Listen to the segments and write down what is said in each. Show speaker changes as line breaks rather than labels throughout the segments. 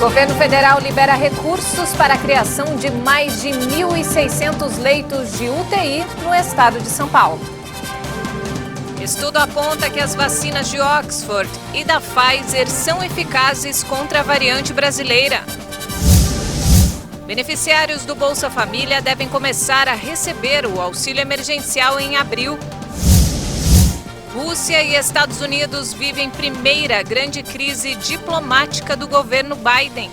Governo federal libera recursos para a criação de mais de 1.600 leitos de UTI no estado de São Paulo. Estudo aponta que as vacinas de Oxford e da Pfizer são eficazes contra a variante brasileira. Beneficiários do Bolsa Família devem começar a receber o auxílio emergencial em abril. Rússia e Estados Unidos vivem primeira grande crise diplomática do governo Biden.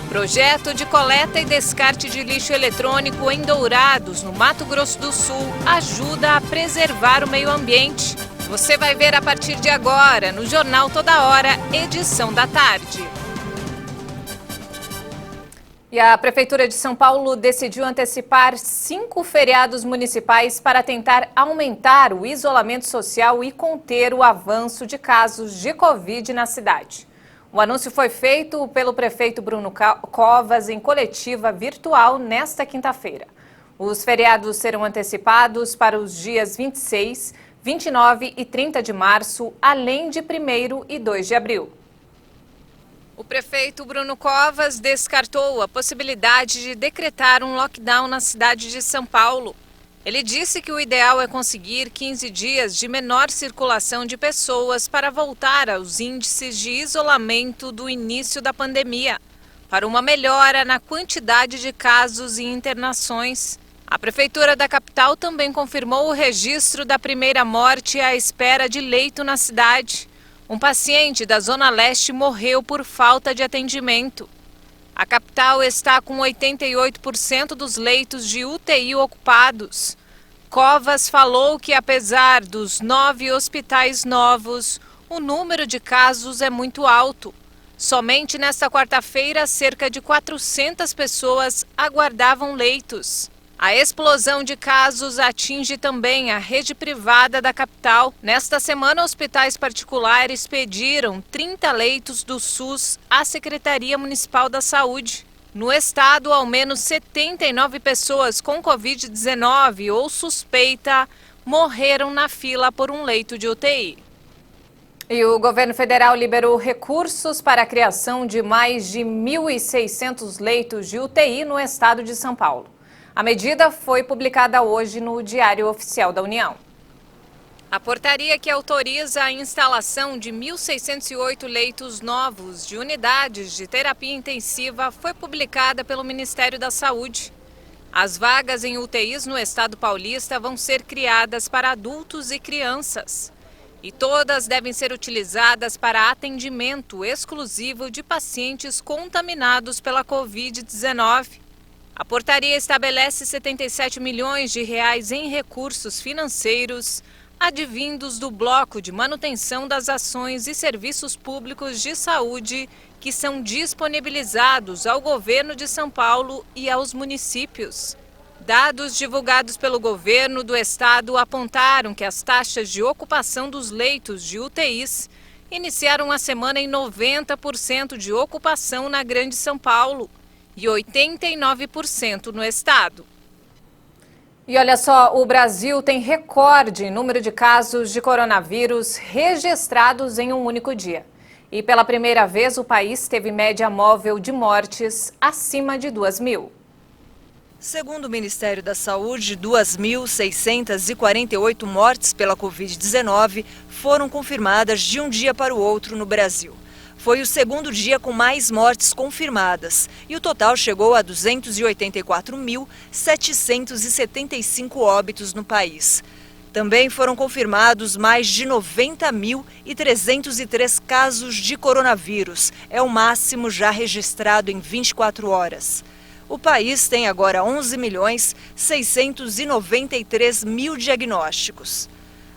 Projeto de coleta e descarte de lixo eletrônico em Dourados, no Mato Grosso do Sul, ajuda a preservar o meio ambiente. Você vai ver a partir de agora no Jornal Toda Hora, edição da tarde. E a Prefeitura de São Paulo decidiu antecipar 5 feriados municipais para tentar aumentar o isolamento social e conter o avanço de casos de Covid na cidade. O anúncio foi feito pelo prefeito Bruno Covas em coletiva virtual nesta quinta-feira. Os feriados serão antecipados para os dias 26, 29 e 30 de março, além de 1º e 2 de abril. O prefeito Bruno Covas descartou a possibilidade de decretar um lockdown na cidade de São Paulo. Ele disse que o ideal é conseguir 15 dias de menor circulação de pessoas para voltar aos índices de isolamento do início da pandemia, para uma melhora na quantidade de casos e internações. A prefeitura da capital também confirmou o registro da primeira morte à espera de leito na cidade. Um paciente da Zona Leste morreu por falta de atendimento. A capital está com 88% dos leitos de UTI ocupados. Covas falou que, apesar dos 9 hospitais novos, o número de casos é muito alto. Somente nesta quarta-feira, cerca de 400 pessoas aguardavam leitos. A explosão de casos atinge também a rede privada da capital. Nesta semana, hospitais particulares pediram 30 leitos do SUS à Secretaria Municipal da Saúde. No estado, ao menos 79 pessoas com Covid-19 ou suspeita morreram na fila por um leito de UTI. E o governo federal liberou recursos para a criação de mais de 1.600 leitos de UTI no estado de São Paulo. A medida foi publicada hoje no Diário Oficial da União. A portaria que autoriza a instalação de 1.608 leitos novos de unidades de terapia intensiva foi publicada pelo Ministério da Saúde. As vagas em UTIs no estado paulista vão ser criadas para adultos e crianças. E todas devem ser utilizadas para atendimento exclusivo de pacientes contaminados pela Covid-19. A portaria estabelece 77 milhões de reais em recursos financeiros advindos do bloco de manutenção das ações e serviços públicos de saúde que são disponibilizados ao governo de São Paulo e aos municípios. Dados divulgados pelo governo do estado apontaram que as taxas de ocupação dos leitos de UTIs iniciaram a semana em 90% de ocupação na Grande São Paulo e 89% no estado. E olha só, o Brasil tem recorde em número de casos de coronavírus registrados em um único dia. E pela primeira vez o país teve média móvel de mortes acima de 2.000.
Segundo o Ministério da Saúde, 2.648 mortes pela Covid-19 foram confirmadas de um dia para o outro no Brasil. Foi o segundo dia com mais mortes confirmadas e o total chegou a 284.775 óbitos no país. Também foram confirmados mais de 90.303 casos de coronavírus. É o máximo já registrado em 24 horas. O país tem agora 11.693.000 diagnósticos.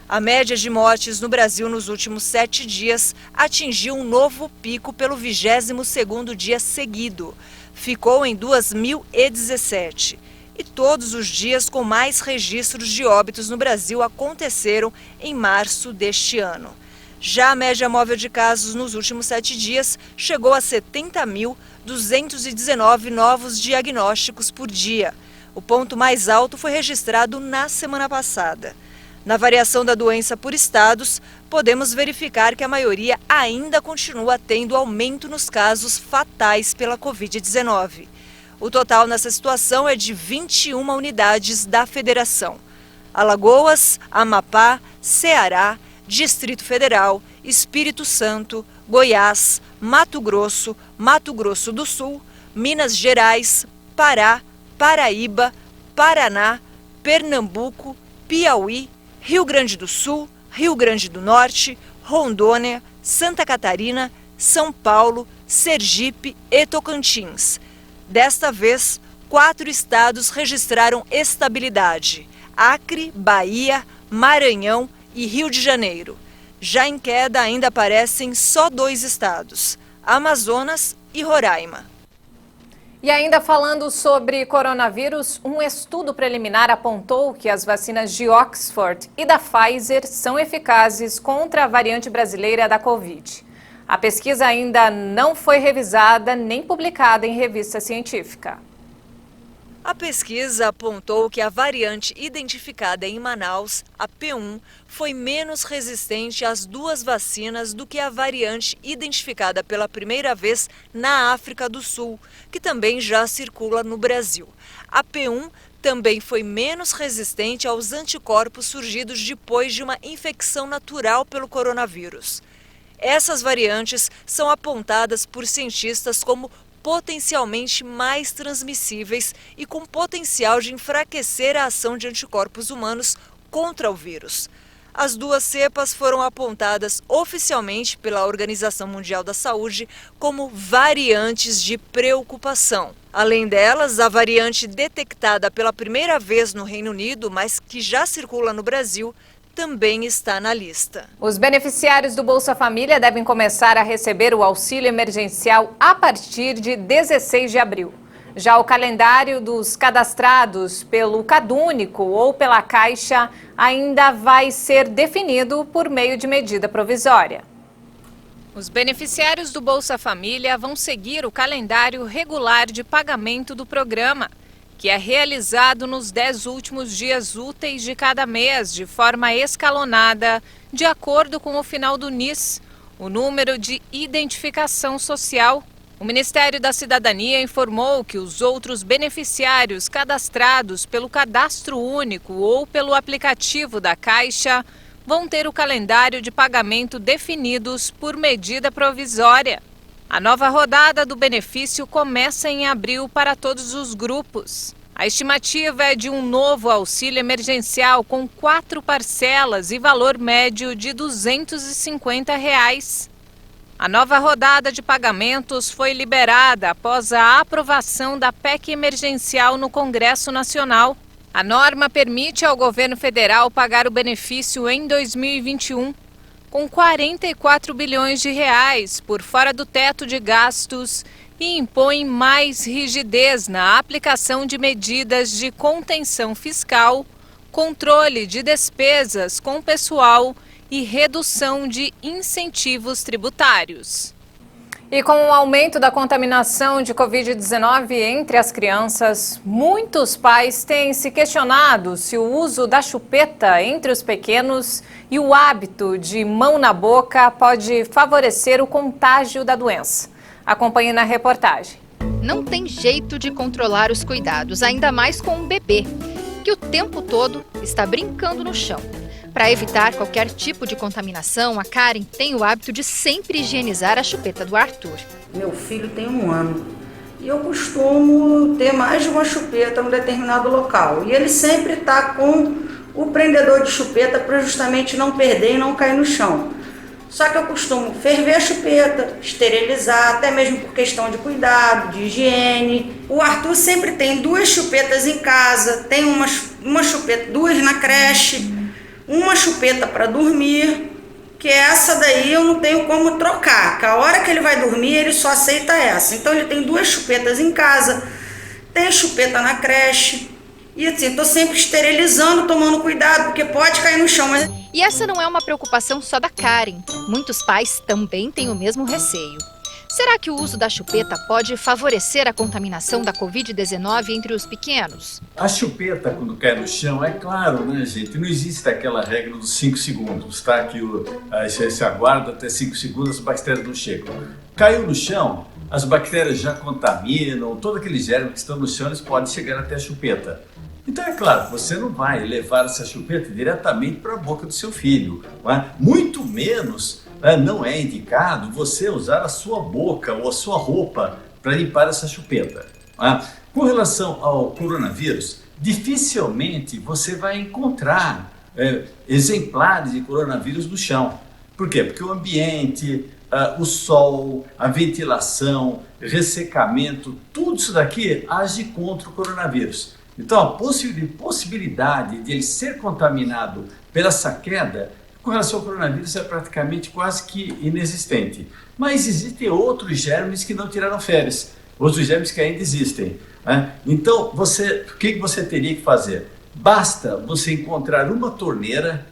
A média de mortes no Brasil nos últimos 7 dias atingiu um novo pico pelo 22º dia seguido. Ficou em 2.017. E todos os dias com mais registros de óbitos no Brasil aconteceram em março deste ano. Já a média móvel de casos nos últimos 7 dias chegou a 70.219 novos diagnósticos por dia. O ponto mais alto foi registrado na semana passada. Na variação da doença por estados, podemos verificar que a maioria ainda continua tendo aumento nos casos fatais pela Covid-19. O total nessa situação é de 21 unidades da federação. Alagoas, Amapá, Ceará, Distrito Federal, Espírito Santo, Goiás, Mato Grosso do Sul, Minas Gerais, Pará, Paraíba, Paraná, Pernambuco, Piauí, Rio Grande do Sul, Rio Grande do Norte, Rondônia, Santa Catarina, São Paulo, Sergipe e Tocantins. Desta vez, 4 estados registraram estabilidade: Acre, Bahia, Maranhão e Rio de Janeiro. Já em queda ainda aparecem só 2 estados, Amazonas e Roraima.
E ainda falando sobre coronavírus, um estudo preliminar apontou que as vacinas de Oxford e da Pfizer são eficazes contra a variante brasileira da Covid. A pesquisa ainda não foi revisada nem publicada em revista científica.
A pesquisa apontou que a variante identificada em Manaus, a P1, foi menos resistente às 2 vacinas do que a variante identificada pela primeira vez na África do Sul, que também já circula no Brasil. A P1 também foi menos resistente aos anticorpos surgidos depois de uma infecção natural pelo coronavírus. Essas variantes são apontadas por cientistas como potencialmente mais transmissíveis e com potencial de enfraquecer a ação de anticorpos humanos contra o vírus. As 2 cepas foram apontadas oficialmente pela Organização Mundial da Saúde como variantes de preocupação. Além delas, a variante detectada pela primeira vez no Reino Unido, mas que já circula no Brasil, também está na lista.
Os beneficiários do Bolsa Família devem começar a receber o auxílio emergencial a partir de 16 de abril. Já o calendário dos cadastrados pelo CadÚnico ou pela Caixa ainda vai ser definido por meio de medida provisória. Os beneficiários do Bolsa Família vão seguir o calendário regular de pagamento do programa, que é realizado nos 10 últimos dias úteis de cada mês, de forma escalonada, de acordo com o final do NIS, o número de identificação social. O Ministério da Cidadania informou que os outros beneficiários cadastrados pelo Cadastro Único ou pelo aplicativo da Caixa vão ter o calendário de pagamento definidos por medida provisória. A nova rodada do benefício começa em abril para todos os grupos. A estimativa é de um novo auxílio emergencial com 4 parcelas e valor médio de R$ 250. A nova rodada de pagamentos foi liberada após a aprovação da PEC emergencial no Congresso Nacional. A norma permite ao governo federal pagar o benefício em 2021. Com 44 bilhões de reais por fora do teto de gastos e impõe mais rigidez na aplicação de medidas de contenção fiscal, controle de despesas com pessoal e redução de incentivos tributários. E com o aumento da contaminação de Covid-19 entre as crianças, muitos pais têm se questionado se o uso da chupeta entre os pequenos e o hábito de mão na boca pode favorecer o contágio da doença. Acompanhe na reportagem.
Não tem jeito de controlar os cuidados, ainda mais com um bebê, que o tempo todo está brincando no chão. Para evitar qualquer tipo de contaminação, a Karen tem o hábito de sempre higienizar a chupeta do Arthur.
Meu filho tem 1 ano e eu costumo ter mais de uma chupeta num determinado local. E ele sempre está com o prendedor de chupeta para justamente não perder e não cair no chão. Só que eu costumo ferver a chupeta, esterilizar, até mesmo por questão de cuidado, de higiene. O Arthur sempre tem 2 chupetas em casa, tem uma chupeta, 2 na creche, uma chupeta para dormir, que essa daí eu não tenho como trocar, que a hora que ele vai dormir ele só aceita essa. Então ele tem 2 chupetas em casa, tem chupeta na creche, e assim, estou sempre esterilizando, tomando cuidado, porque pode cair no chão.
E essa não é uma preocupação só da Karen, muitos pais também têm o mesmo receio. Será que o uso da chupeta pode favorecer a contaminação da Covid-19 entre os pequenos?
A chupeta, quando cai no chão, é claro, né, gente? Não existe aquela regra dos 5 segundos, tá? Que você aguarda até 5 segundos, as bactérias não chegam. Caiu no chão, as bactérias já contaminam, todos aqueles germes que estão no chão, eles podem chegar até a chupeta. Então, é claro, você não vai levar essa chupeta diretamente para a boca do seu filho, não é? Muito menos não é indicado você usar a sua boca ou a sua roupa para limpar essa chupeta. Com relação ao coronavírus, dificilmente você vai encontrar exemplares de coronavírus no chão. Por quê? Porque o ambiente, o sol, a ventilação, ressecamento, tudo isso daqui age contra o coronavírus. Então, a possibilidade de ele ser contaminado pela essa queda com relação ao coronavírus é praticamente quase que inexistente. Mas existem outros germes que não tiraram férias, outros germes que ainda existem, né? Então, o que você teria que fazer? Basta você encontrar uma torneira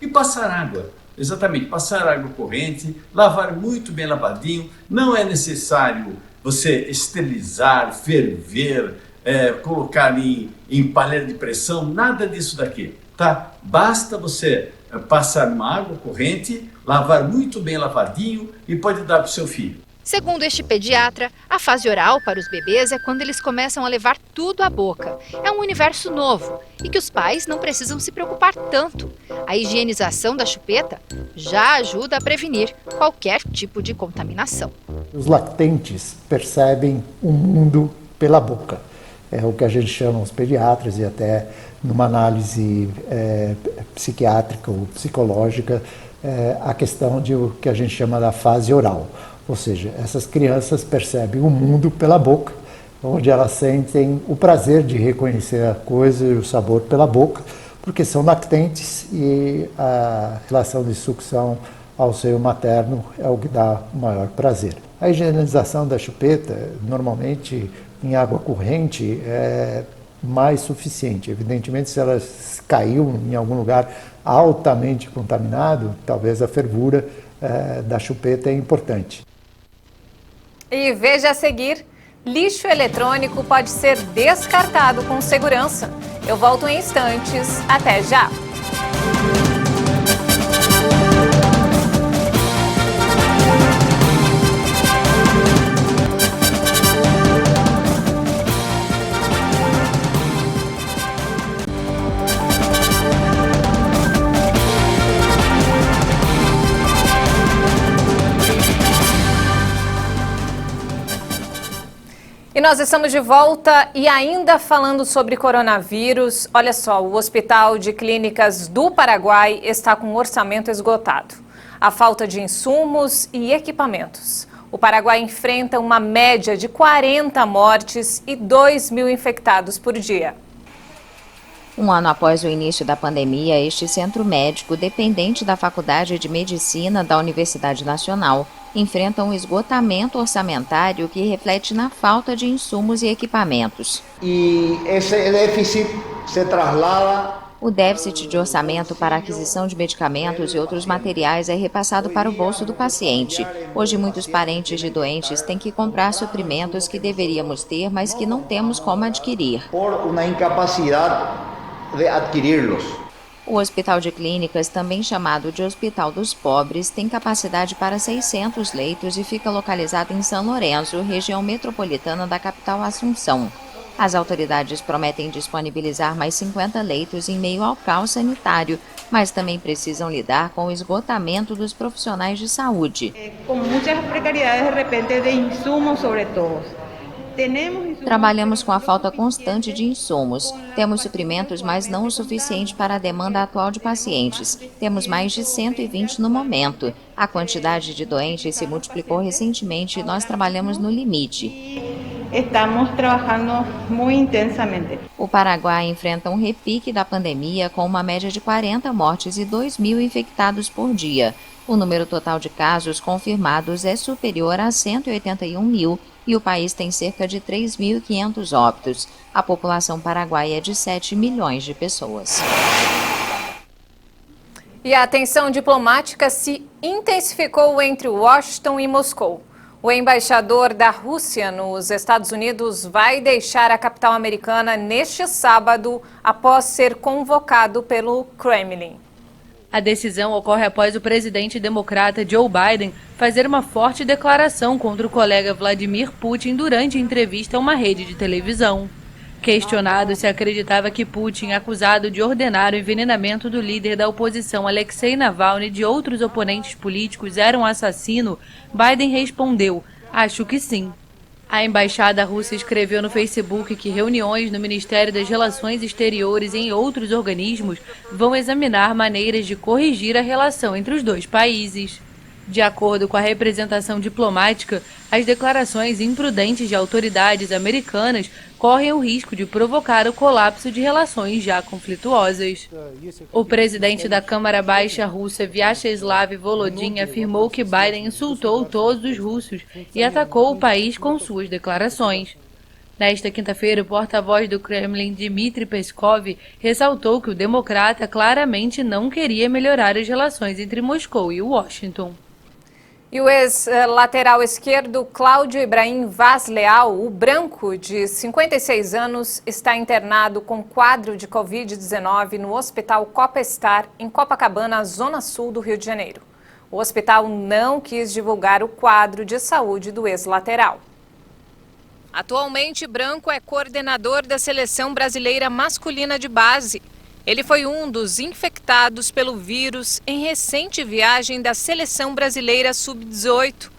e passar água. Exatamente, passar água corrente, lavar muito bem lavadinho. Não é necessário você esterilizar, ferver, colocar em panela de pressão, nada disso daqui, tá? Basta você passar uma água corrente, lavar muito bem lavadinho e pode dar para o seu filho.
Segundo este pediatra, a fase oral para os bebês é quando eles começam a levar tudo à boca. É um universo novo e que os pais não precisam se preocupar tanto. A higienização da chupeta já ajuda a prevenir qualquer tipo de contaminação.
Os lactentes percebem o mundo pela boca. É o que a gente chama, os pediatras, e até numa análise psiquiátrica ou psicológica, a questão de o que a gente chama da fase oral. Ou seja, essas crianças percebem o mundo pela boca, onde elas sentem o prazer de reconhecer a coisa e o sabor pela boca, porque são lactentes e a relação de sucção ao seio materno é o que dá o maior prazer. A higienização da chupeta, normalmente em água corrente, é mais suficiente. Evidentemente, se ela caiu em algum lugar altamente contaminado, talvez a fervura da chupeta é importante.
E veja a seguir, lixo eletrônico pode ser descartado com segurança. Eu volto em instantes, até já! E nós estamos de volta e ainda falando sobre coronavírus. Olha só, o Hospital de Clínicas do Paraguai está com um orçamento esgotado. A falta de insumos e equipamentos. O Paraguai enfrenta uma média de 40 mortes e 2.000 infectados por dia.
Um ano após o início da pandemia, este centro médico, dependente da Faculdade de Medicina da Universidade Nacional, enfrenta um esgotamento orçamentário que reflete na falta de insumos e equipamentos.
E esse déficit se traslada.
O déficit de orçamento para a aquisição de medicamentos e outros materiais é repassado para o bolso do paciente. Hoje, muitos parentes de doentes têm que comprar suprimentos que deveríamos ter, mas que não temos como adquirir.
Por uma incapacidade de adquiri-los.
O Hospital de Clínicas, também chamado de Hospital dos Pobres, tem capacidade para 600 leitos e fica localizado em São Lourenço, região metropolitana da capital Assunção. As autoridades prometem disponibilizar mais 50 leitos em meio ao caos sanitário, mas também precisam lidar com o esgotamento dos profissionais de saúde.
Com muitas precariedades, de repente, de insumos, sobretudo.
Trabalhamos com a falta constante de insumos. Temos suprimentos, mas não o suficiente para a demanda atual de pacientes. Temos mais de 120 no momento. A quantidade de doentes se multiplicou recentemente e nós trabalhamos no limite.
Estamos trabalhando muito intensamente.
O Paraguai enfrenta um repique da pandemia com uma média de 40 mortes e 2.000 infectados por dia. O número total de casos confirmados é superior a 181.000 e o país tem cerca de 3.500 óbitos. A população paraguaia é de 7 milhões de pessoas.
E a tensão diplomática se intensificou entre Washington e Moscou. O embaixador da Rússia nos Estados Unidos vai deixar a capital americana neste sábado após ser convocado pelo Kremlin.
A decisão ocorre após o presidente democrata Joe Biden fazer uma forte declaração contra o colega Vladimir Putin durante entrevista a uma rede de televisão. Questionado se acreditava que Putin, acusado de ordenar o envenenamento do líder da oposição Alexei Navalny e de outros oponentes políticos, era um assassino, Biden respondeu: "Acho que sim". A embaixada russa escreveu no Facebook que reuniões no Ministério das Relações Exteriores e em outros organismos vão examinar maneiras de corrigir a relação entre os dois países. De acordo com a representação diplomática, as declarações imprudentes de autoridades americanas correm o risco de provocar o colapso de relações já conflituosas. O presidente da Câmara Baixa russa, Vyacheslav Volodin, afirmou que Biden insultou todos os russos e atacou o país com suas declarações. Nesta quinta-feira, o porta-voz do Kremlin, Dmitry Peskov, ressaltou que o democrata claramente não queria melhorar as relações entre Moscou e Washington.
E o ex-lateral esquerdo Cláudio Ibrahim Vaz Leal, o branco de 56 anos, está internado com quadro de Covid-19 no Hospital Copestar, em Copacabana, zona sul do Rio de Janeiro. O hospital não quis divulgar o quadro de saúde do ex-lateral. Atualmente, Branco é coordenador da Seleção Brasileira Masculina de Base. Ele foi um dos infectados pelo vírus em recente viagem da Seleção Brasileira Sub-18.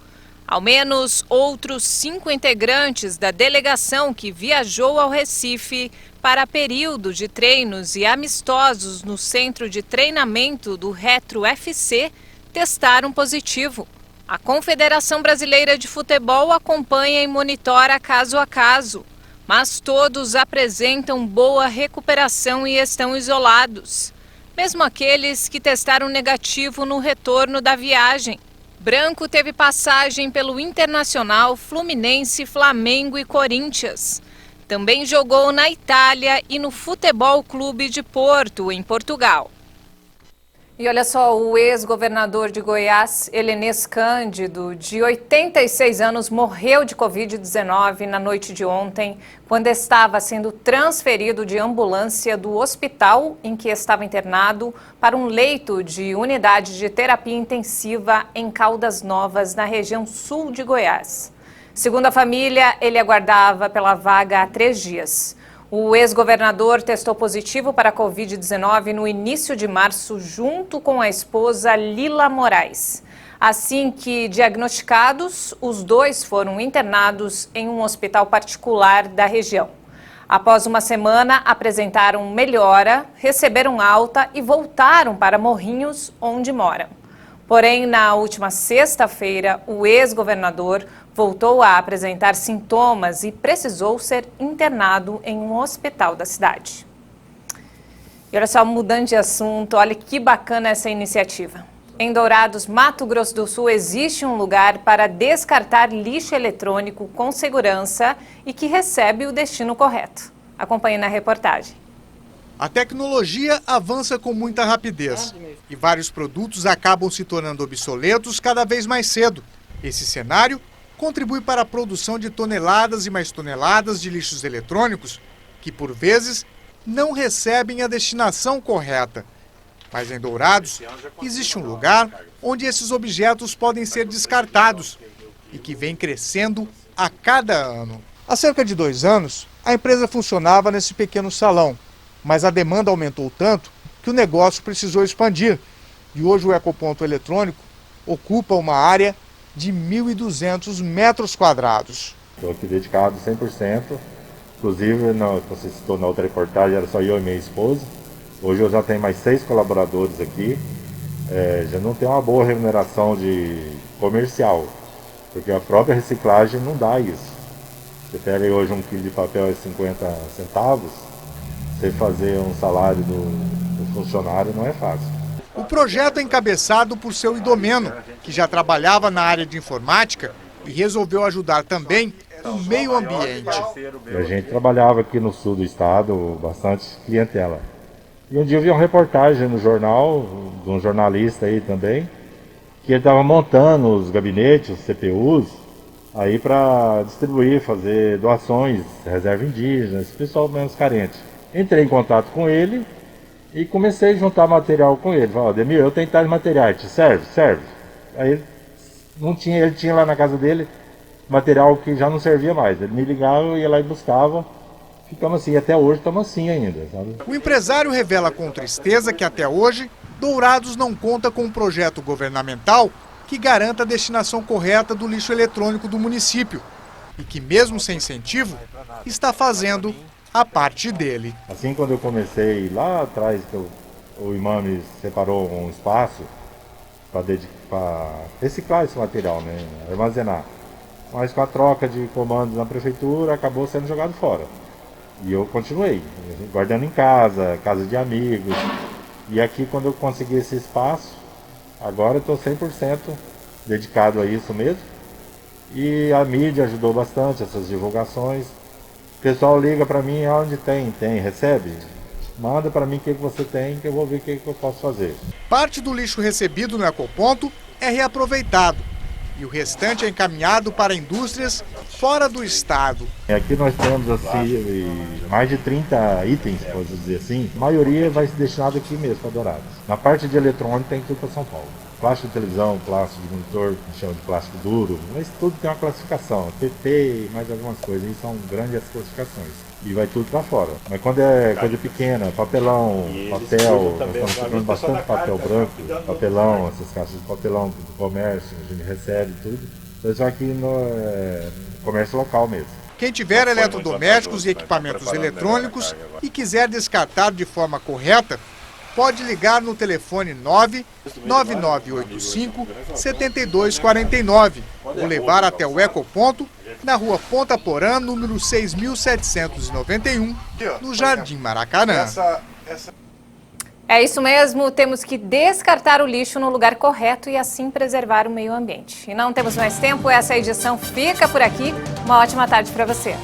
Ao menos outros 5 integrantes da delegação que viajou ao Recife para período de treinos e amistosos no centro de treinamento do Retro FC testaram positivo. A Confederação Brasileira de Futebol acompanha e monitora caso a caso, mas todos apresentam boa recuperação e estão isolados, mesmo aqueles que testaram negativo no retorno da viagem. Branco teve passagem pelo Internacional, Fluminense, Flamengo e Corinthians. Também jogou na Itália e no Futebol Clube de Porto, em Portugal. E olha só, o ex-governador de Goiás, Helenês Cândido, de 86 anos, morreu de Covid-19 na noite de ontem, quando estava sendo transferido de ambulância do hospital em que estava internado para um leito de unidade de terapia intensiva em Caldas Novas, na região sul de Goiás. Segundo a família, ele aguardava pela vaga há 3 dias. O ex-governador testou positivo para a Covid-19 no início de março, junto com a esposa Lila Moraes. Assim que diagnosticados, os dois foram internados em um hospital particular da região. Após uma semana, apresentaram melhora, receberam alta e voltaram para Morrinhos, onde moram. Porém, na última sexta-feira, o ex-governador voltou a apresentar sintomas e precisou ser internado em um hospital da cidade. E olha só, mudando de assunto, olha que bacana essa iniciativa. Em Dourados, Mato Grosso do Sul, existe um lugar para descartar lixo eletrônico com segurança e que recebe o destino correto. Acompanhe na reportagem.
A tecnologia avança com muita rapidez e vários produtos acabam se tornando obsoletos cada vez mais cedo. Esse cenário contribui para a produção de toneladas e mais toneladas de lixos eletrônicos que, por vezes, não recebem a destinação correta. Mas em Dourados, existe um lugar onde esses objetos podem ser descartados e que vem crescendo a cada ano. Há cerca de 2 anos, a empresa funcionava nesse pequeno salão, mas a demanda aumentou tanto que o negócio precisou expandir. E hoje o ecoponto eletrônico ocupa uma área de 1.200 metros quadrados.
Estou aqui dedicado 100%, inclusive, você citou na outra reportagem, era só eu e minha esposa. Hoje eu já tenho mais 6 colaboradores aqui, já não tem uma boa remuneração de comercial, porque a própria reciclagem não dá isso. Você pega hoje 1 quilo de papel a 50 centavos, você fazer um salário do funcionário não é fácil.
O projeto é encabeçado por seu Idomeno, que já trabalhava na área de informática e resolveu ajudar também o meio ambiente.
A gente trabalhava aqui no sul do estado, bastante clientela. E um dia eu vi uma reportagem no jornal, de um jornalista aí também, que ele estava montando os gabinetes, os CPUs, aí para distribuir, fazer doações, reserva indígena, esse pessoal menos carente. Entrei em contato com ele e comecei a juntar material com ele. Falei, Ademir, eu tenho tais materiais, te serve? Serve. Aí ele tinha lá na casa dele material que já não servia mais. Ele me ligava, eu ia lá e buscava. Ficamos assim, até hoje estamos assim ainda, sabe?
O empresário revela com tristeza que até hoje Dourados não conta com um projeto governamental que garanta a destinação correta do lixo eletrônico do município e que, mesmo sem incentivo, está fazendo a parte dele.
Assim, quando eu comecei lá atrás, que o imã me separou um espaço para reciclar esse material, né, armazenar. Mas com a troca de comandos na prefeitura, acabou sendo jogado fora. E eu continuei, guardando em casa, casa de amigos. E aqui, quando eu consegui esse espaço, agora eu estou 100% dedicado a isso mesmo. E a mídia ajudou bastante, essas divulgações. O pessoal liga para mim, onde tem, recebe? Manda para mim o que você tem, que eu vou ver o que eu posso fazer.
Parte do lixo recebido no ecoponto é reaproveitado e o restante é encaminhado para indústrias fora do estado.
Aqui nós temos assim, mais de 30 itens, posso dizer assim. A maioria vai ser destinado aqui mesmo para Dourados. Na parte de eletrônico tem tudo para São Paulo. Plástico de televisão, plástico de monitor, que chama de plástico duro, mas tudo tem uma classificação. PP e mais algumas coisas, e são grandes classificações. E vai tudo para fora. Mas quando é coisa pequena, papelão, papel, nós estamos comprando bastante papel branco, papelão, essas caixas de papelão do comércio, a gente recebe tudo. Então isso aqui no comércio local mesmo.
Quem tiver eletrodomésticos e equipamentos eletrônicos e quiser descartar de forma correta, pode ligar no telefone 99985-7249 ou levar até o ecoponto na rua Ponta Porã, número 6.791, no Jardim Maracanã.
É isso mesmo, temos que descartar o lixo no lugar correto e assim preservar o meio ambiente. E não temos mais tempo, essa edição fica por aqui. Uma ótima tarde para você.